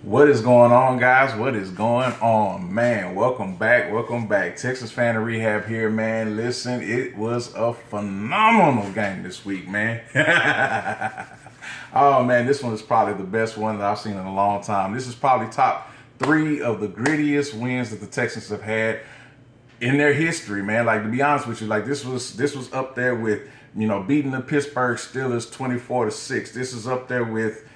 What is going on, guys? What is going on, man? Welcome back. Welcome back. Texas Fan of Rehab here, man. Listen, it was a phenomenal game this week, man. Oh, man, this one is probably the best one that I've seen in a long time. This is probably top three of the grittiest wins that the Texans have had in their history, man. Like, to be honest with you, like this was up there with beating the Pittsburgh Steelers 24-6. This is up there with,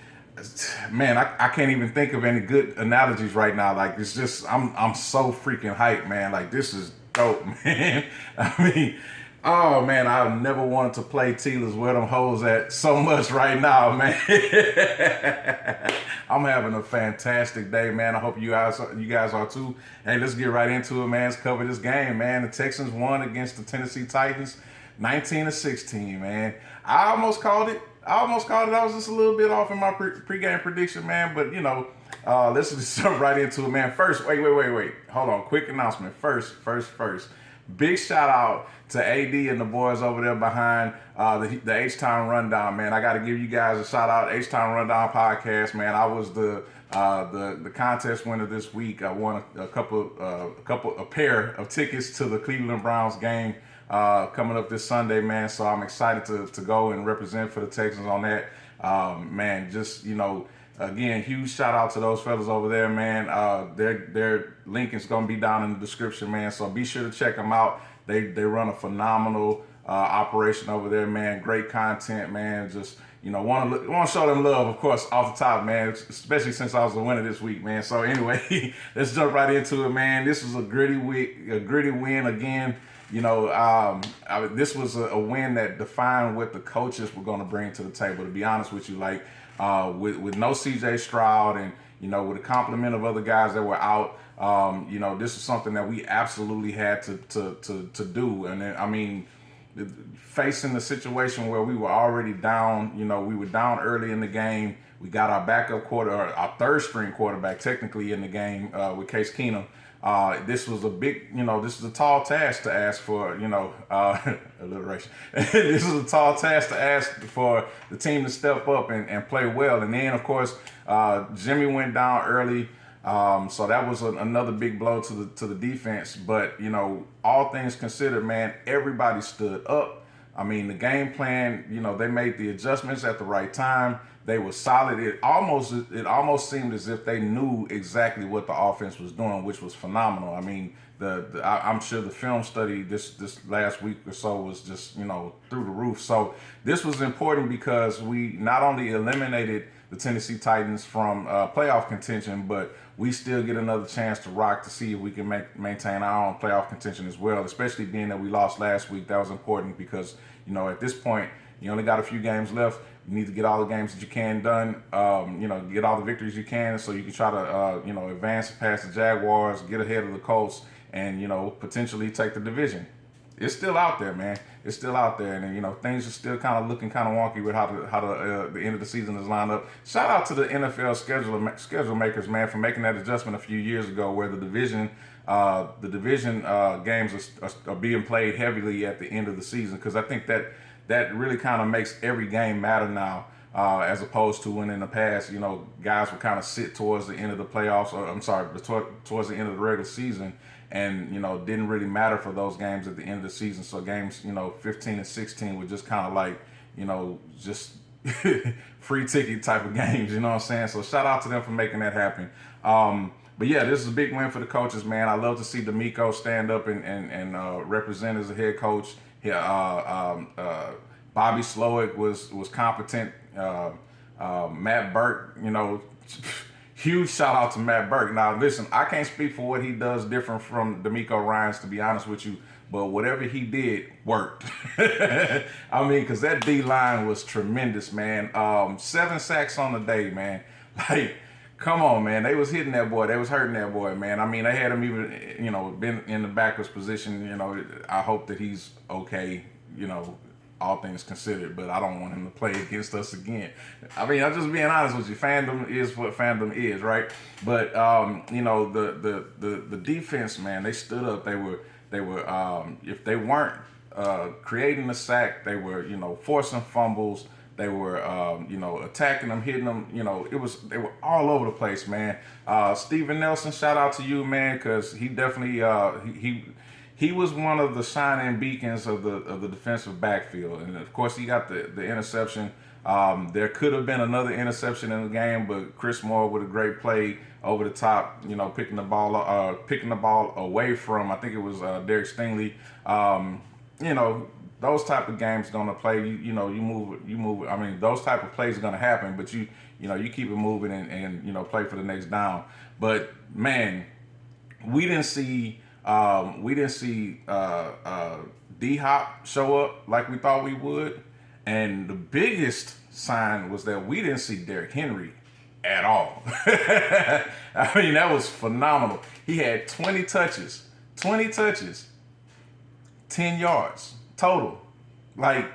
man, I can't even think of any good analogies right now. Like, it's just I'm so freaking hyped, man. Like, this is dope, man. I mean, oh man, I never wanted to play Tealers where them hoes at so much right now, man. I'm having a fantastic day, man. I hope you guys are too. Hey, let's get right into it, man. Let's cover this game, man. The Texans won against the Tennessee Titans, 19-16, man. I almost called it. I was just a little bit off in my pregame prediction, man. But let's just jump right into it, man. First, wait. Hold on. Quick announcement. First. Big shout out to AD and the boys over there behind the H-Town Rundown, man. I got to give you guys a shout out. H-Town Rundown podcast, man. I was the contest winner this week. I won a pair of tickets to the Cleveland Browns game coming up this Sunday, man. So I'm excited to go and represent for the Texans on that. Man, just, again, huge shout out to those fellas over there, man. Their link is going to be down in the description, man. So be sure to check them out. They run a phenomenal operation over there, man. Great content, man. Just, want to show them love, of course, off the top, man. Especially since I was the winner this week, man. So anyway, let's jump right into it, man. This was a gritty week, a gritty win again. This was a win that defined what the coaches were going to bring to the table. To be honest with you, like with no C.J. Stroud and with a complement of other guys that were out, this is something that we absolutely had to do. And then, I mean, facing the situation where we were already down, we were down early in the game. We got our our third string quarterback technically in the game with Case Keenum. This was this is a tall task to ask for, alliteration. This is a tall task to ask for the team to step up and play well. And then, of course, Jimmy went down early. So that was another big blow to the defense. But, all things considered, man, everybody stood up. I mean, the game plan, they made the adjustments at the right time. They were solid. It almost seemed as if they knew exactly what the offense was doing, which was phenomenal. I mean, I'm sure the film study this last week or so was just through the roof. So this was important because we not only eliminated the Tennessee Titans from playoff contention, but we still get another chance to rock to see if we can maintain our own playoff contention as well, especially being that we lost last week. That was important because, at this point, you only got a few games left. You need to get all the games that you can done, get all the victories you can so you can try to, advance past the Jaguars, get ahead of the Colts, and, potentially take the division. It's still out there, man. It's still out there, and things are still kind of looking kind of wonky with how the end of the season is lined up. Shout out to the NFL schedule makers, man, for making that adjustment a few years ago, where the division games are being played heavily at the end of the season, because I think that really kind of makes every game matter now, as opposed to when in the past, guys would kind of sit towards the end of the playoffs, or I'm sorry, towards the end of the regular season, and didn't really matter for those games at the end of the season. So games 15 and 16 were just kind of like just free ticket type of games. You know what I'm saying? So shout out to them for making that happen. But yeah, this is a big win for the coaches, man. I love to see D'Amico stand up and represent as a head coach. Bobby Slowick was competent. Matt Burke, huge shout out to Matt Burke. Now, listen, I can't speak for what he does different from D'Amico Ryans, to be honest with you, but whatever he did worked. I mean, because that D-line was tremendous, man. 7 sacks on the day, man. Like, come on, man. They was hitting that boy. They was hurting that boy, man. I mean, they had him even, been in the backwards position. I hope that he's okay, all things considered, but I don't want him to play against us again. I mean, I'm just being honest with you. Fandom is what fandom is, right? But the defense, man, they stood up. They were if they weren't creating a sack, they were forcing fumbles. you know, attacking them, hitting them. You know, they were all over the place, man. Steven Nelson, shout out to you, man, because he definitely he was one of the shining beacons of the defensive backfield, and of course he got the interception. There could have been another interception in the game, but Chris Moore with a great play over the top, you know, picking the ball away from, I think it was Derek Stingley. You know, those type of games gonna play. You know, you move. I mean, those type of plays are gonna happen, but you know, you keep it moving and you know, play for the next down. But man, we didn't see D Hop show up like we thought we would, and the biggest sign was that we didn't see Derrick Henry at all. I mean, that was phenomenal. He had 20 touches, 10 yards total. Like,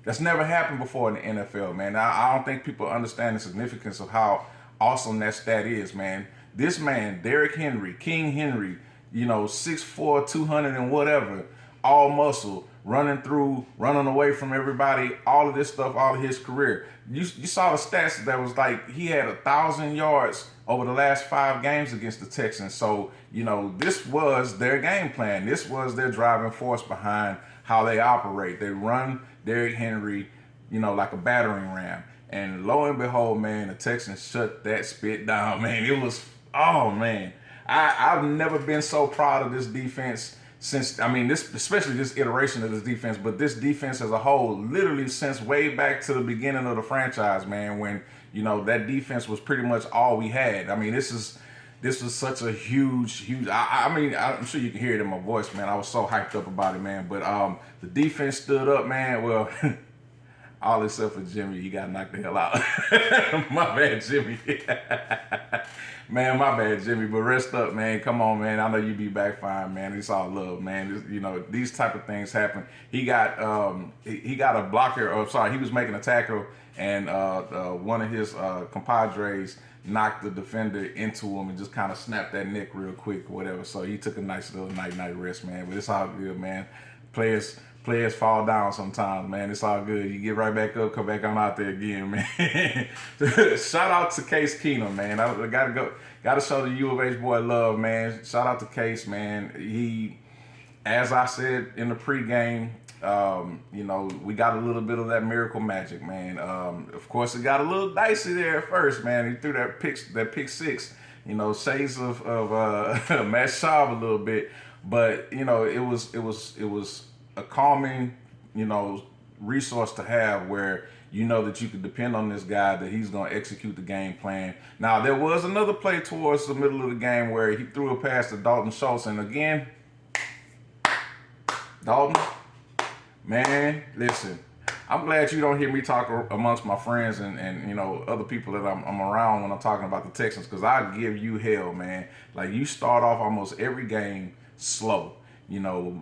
that's never happened before in the NFL, man. I don't think people understand the significance of how awesome that stat is, man. This man, Derrick Henry, King Henry, you know, 6'4", 200 and whatever, all muscle, running away from everybody, all of this stuff, all of his career. You saw the stats that was like he had 1,000 yards over the last 5 games against the Texans. So, you know, this was their game plan. This was their driving force behind how they operate. They run Derrick Henry, you know, like a battering ram. And lo and behold, man, the Texans shut that spit down, man. It was, oh, man. I've never been so proud of this defense since, I mean, especially this iteration of this defense, but this defense as a whole, literally since way back to the beginning of the franchise, man, when, you know, that defense was pretty much all we had. I mean, this was such a huge, I mean, I'm sure you can hear it in my voice, man. I was so hyped up about it, man. But the defense stood up, man. Well, all except for Jimmy. He got knocked the hell out. My bad, Jimmy. Man, my bad, Jimmy. But rest up, man. Come on, man. I know you be back fine, man. It's all love, man. You know, these type of things happen. He got a blocker, or sorry, he was making a tackle, and one of his compadres knocked the defender into him and just kind of snapped that neck real quick or whatever. So he took a nice little night rest, man. But it's all good, man. Players fall down sometimes, man. It's all good. You get right back up, come back on out there again, man. Shout out to Case Keenum, man. I gotta show the U of H boy love, man. Shout out to Case, man. He, as I said in the pregame, you know, we got a little bit of that miracle magic, man. Of course, it got a little dicey there at first, man. He threw that pick six, you know, shades of Matt Schaub a little bit, but you know, it was a calming, you know, resource to have where you know that you can depend on this guy, that he's going to execute the game plan. Now, there was another play towards the middle of the game where he threw a pass to Dalton Schultz, and again, Dalton, man, listen, I'm glad you don't hear me talk amongst my friends and you know, other people that I'm around when I'm talking about the Texans, because I give you hell, man. Like, you start off almost every game slow. You know,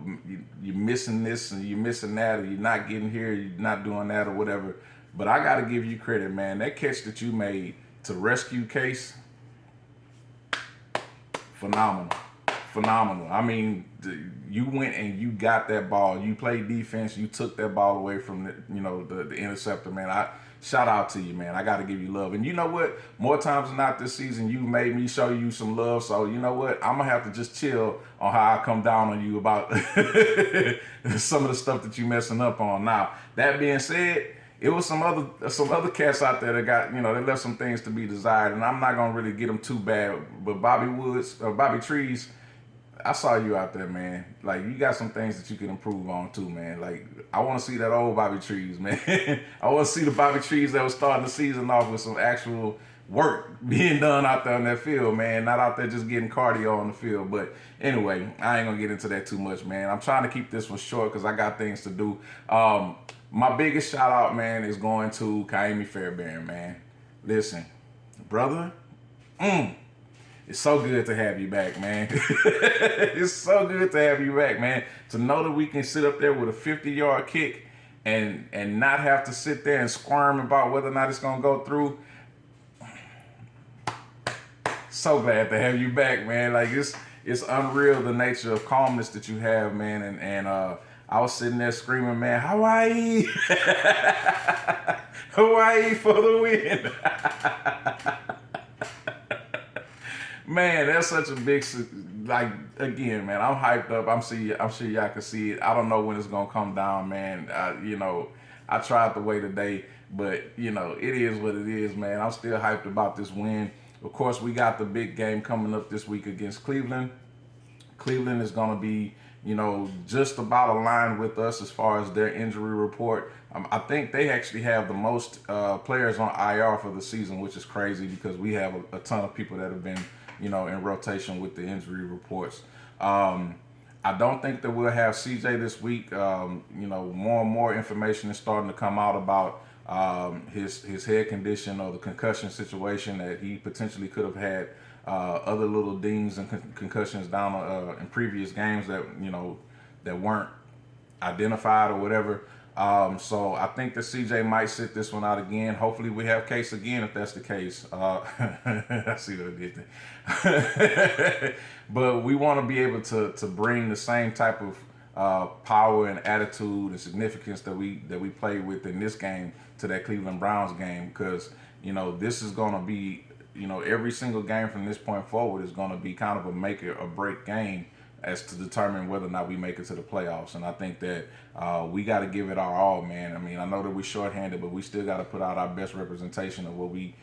you're missing this and you're missing that, or you're not getting here, you're not doing that or whatever. But I got to give you credit, man. That catch that you made to rescue Case, phenomenal. I mean, you went and you got that ball. You played defense. You took that ball away from the interceptor, man. Shout out to you, man. I got to give you love. And you know what? More times than not this season, you made me show you some love. So you know what? I'm going to have to just chill on how I come down on you about some of the stuff that you messing up on. Now, that being said, it was some other cats out there that got, you know, they left some things to be desired. And I'm not going to really get them too bad. But Bobby Trees, I saw you out there, man. Like, you got some things that you can improve on too, man. Like, I want to see that old Bobby Trees, man. I want to see the Bobby Trees that was starting the season off with some actual work being done out there on that field, man. Not out there just getting cardio on the field. But anyway, I ain't going to get into that too much, man. I'm trying to keep this one short because I got things to do. My biggest shout out, man, is going to Kaimi Fairbairn, man. Listen, brother, it's so good to have you back, man. It's so good to have you back, man. To know that we can sit up there with a 50-yard kick and not have to sit there and squirm about whether or not it's going to go through. So glad to have you back, man. Like, it's unreal, the nature of calmness that you have, man. And I was sitting there screaming, man, Hawaii. Hawaii for the win. Man, that's such a big, like, again, man, I'm hyped up. I'm sure y'all can see it. I don't know when it's gonna come down, man. I tried to wait a day, but it is what it is, man. I'm still hyped about this win. Of course, we got the big game coming up this week against Cleveland. Cleveland is going to be, just about aligned with us as far as their injury report. I think they actually have the most players on IR for the season, which is crazy because we have a ton of people that have been, in rotation with the injury reports. I don't think that we'll have CJ this week. More and more information is starting to come out about his head condition or the concussion situation that he potentially could have had. Other little dings and concussions down in previous games that weren't identified or whatever. So I think that CJ might sit this one out again. Hopefully we have Case again if that's the case. I see what I did there. But we want to be able to bring the same type of power and attitude and significance that we played with in this game to that Cleveland Browns game, because this is going to be every single game from this point forward is going to be kind of a make or break game as to determine whether or not we make it to the playoffs. And I think that we got to give it our all, man. I mean, I know that we're shorthanded, but we still got to put out our best representation of what we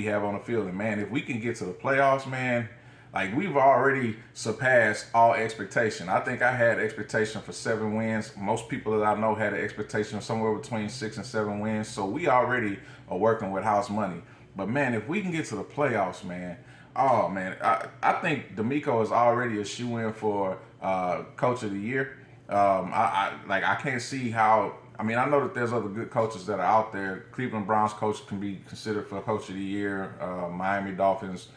have on the field. And man, if we can get to the playoffs, man, like, we've already surpassed all expectation. I think I had expectation for 7 wins. Most people that I know had an expectation of somewhere between 6 and 7 wins. So we already are working with house money. But man, if we can get to the playoffs, man, oh man, I think D'Amico is already a shoo-in for Coach of the Year. I can't see how. I mean, I know that there's other good coaches that are out there. Cleveland Browns coach can be considered for Coach of the Year. Miami Dolphins,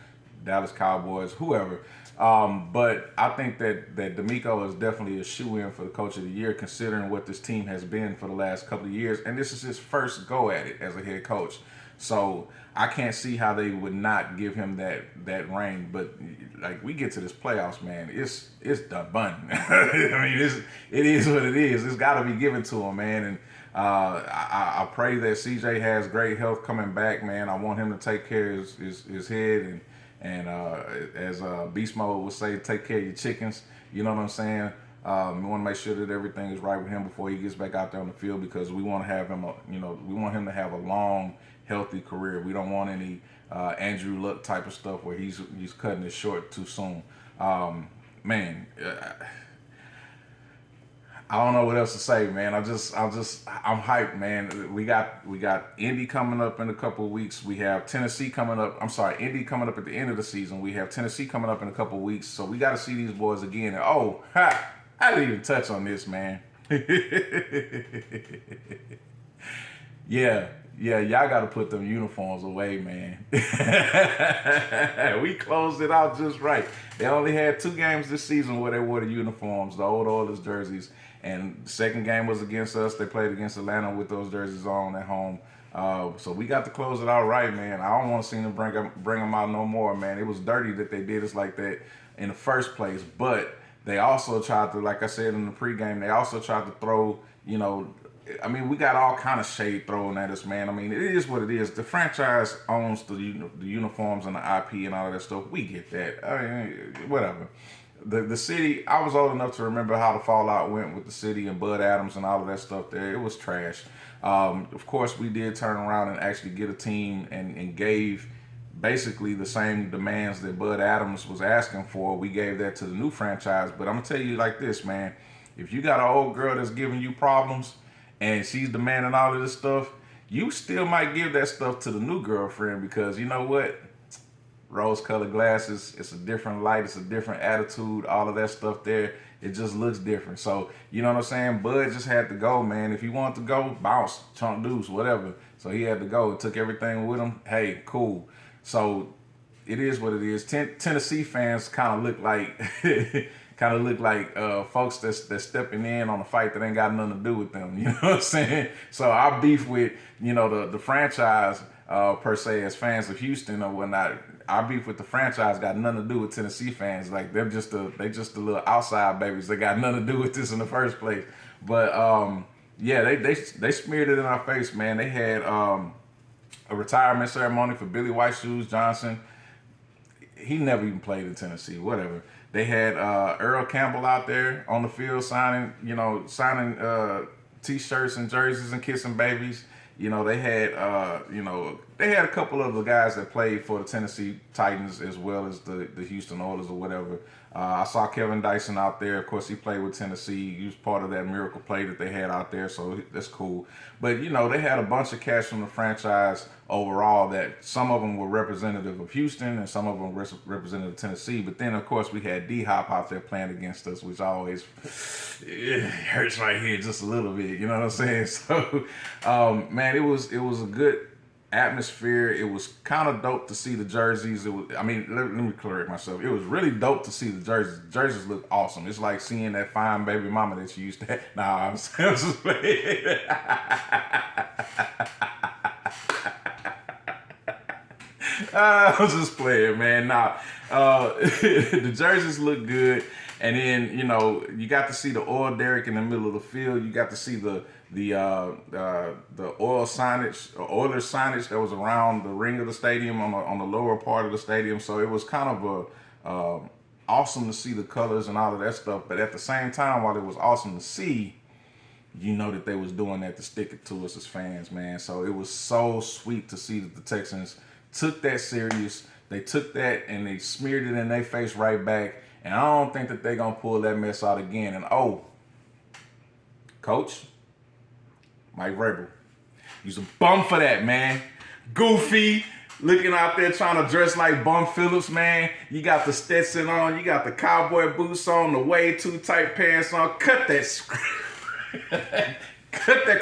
Dallas Cowboys, whoever. But I think that D'Amico is definitely a shoo-in for the Coach of the Year, considering what this team has been for the last couple of years. And this is his first go at it as a head coach. So I can't see how they would not give him that reign. But like, we get to this playoffs, man, it's done. I mean, it is what it is. It's got to be given to him, man. And I pray that CJ has great health coming back, man. I want him to take care of his head and as Beast Mode would say, take care of your chickens. You know what I'm saying? We want to make sure that everything is right with him before he gets back out there on the field, because we want to have him, we want him to have a long, healthy career. We don't want any Andrew Luck type of stuff where he's cutting it short too soon. Man, I don't know what else to say, man. I'm hyped, man. We got Indy coming up in a couple of weeks. We have Tennessee coming up. I'm sorry, Indy coming up at the end of the season. We have Tennessee coming up in a couple of weeks. So we got to see these boys again. And I didn't even touch on this, man. Yeah, y'all got to put them uniforms away, man. We closed it out just right. They only had 2 games this season where they wore the uniforms, the old Oilers jerseys. And the second game was against us. They played against Atlanta with those jerseys on at home. So we got to close it out right, man. I don't want to see them bring them out no more, man. It was dirty that they did us like that in the first place. But they also tried to, like I said in the pregame, they also tried to throw, I mean, we got all kind of shade thrown at us, man. I mean, it is what it is. The franchise owns the uniforms and the IP and all of that stuff. We get that. I mean, whatever. The city, I was old enough to remember how the fallout went with the city and Bud Adams and all of that stuff there. It was trash. Of course, we did turn around and actually get a team and gave basically the same demands that Bud Adams was asking for. We gave that to the new franchise. But I'm going to tell you like this, man. If you got an old girl that's giving you problems and she's demanding all of this stuff, you still might give that stuff to the new girlfriend, because you know what? Rose-colored glasses, it's a different light, it's a different attitude, all of that stuff there, it just looks different. So, you know what I'm saying? Bud just had to go, man. If he wanted to go, bounce, chunk deuce, whatever. So he had to go. It took everything with him. Hey, cool. So it is what it is. Tennessee fans kind of look like folks that's stepping in on a fight that ain't got nothing to do with them. You know what I'm saying? So our beef with the franchise per se as fans of Houston or whatnot. Our beef with the franchise got nothing to do with Tennessee fans. Like, they just the little outside babies. They got nothing to do with this in the first place. But Yeah, they smeared it in our face, man. They had a retirement ceremony for Billy White Shoes Johnson. He never even played in Tennessee. Whatever. They had Earl Campbell out there on the field signing T-shirts and jerseys and kissing babies. They had they had a couple of the guys that played for the Tennessee Titans as well as the Houston Oilers or whatever. I saw Kevin Dyson out there. Of course, he played with Tennessee. He was part of that miracle play that they had out there, so that's cool. But they had a bunch of cats from the franchise overall. That some of them were representative of Houston and some of them were representative of Tennessee. But then, of course, we had D Hop out there playing against us, which always hurts right here just a little bit. You know what I'm saying? So, man, it was a good atmosphere. It was kind of dope to see the jerseys. Let me correct myself. It was really dope to see the jerseys. The jerseys look awesome. It's like seeing that fine baby mama that you used to have. Nah, I'm just playing. I was just playing, man. Nah, the jerseys look good. And then, you got to see the oil derrick in the middle of the field. You got to see the oil signage, Oilers signage that was around the ring of the stadium on the lower part of the stadium. So it was kind of awesome to see the colors and all of that stuff. But at the same time, while it was awesome to see, that they was doing that to stick it to us as fans, man. So it was so sweet to see that the Texans took that serious. They took that and they smeared it in their face right back. And I don't think that they're going to pull that mess out again. And, Coach, Mike Vrabel, you's a bum for that, man. Goofy, looking out there trying to dress like Bum Phillips, man. You got the Stetson on. You got the cowboy boots on, the way too tight pants on. Cut that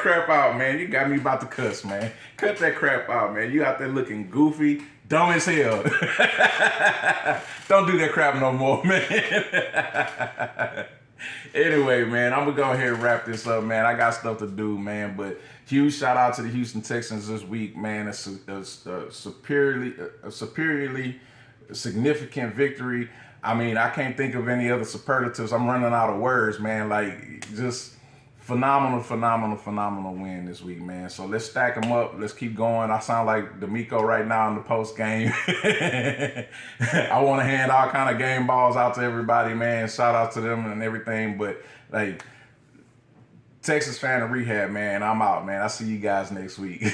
crap out, man. You got me about to cuss, man. Cut that crap out, man. You out there looking goofy, dumb as hell. Don't do that crap no more, man. Anyway, man, I'm going to go ahead and wrap this up, man. I got stuff to do, man. But huge shout out to the Houston Texans this week, man. It's a superiorly significant victory. I mean, I can't think of any other superlatives. I'm running out of words, man. Like, just phenomenal win this week, man. So let's stack them up. Let's keep going. I sound like D'Amico right now in the post game. I want to hand all kind of game balls out to everybody, man. Shout out to them and everything. But like, Texas fan of rehab, man. I'm out, man. I'll see you guys next week.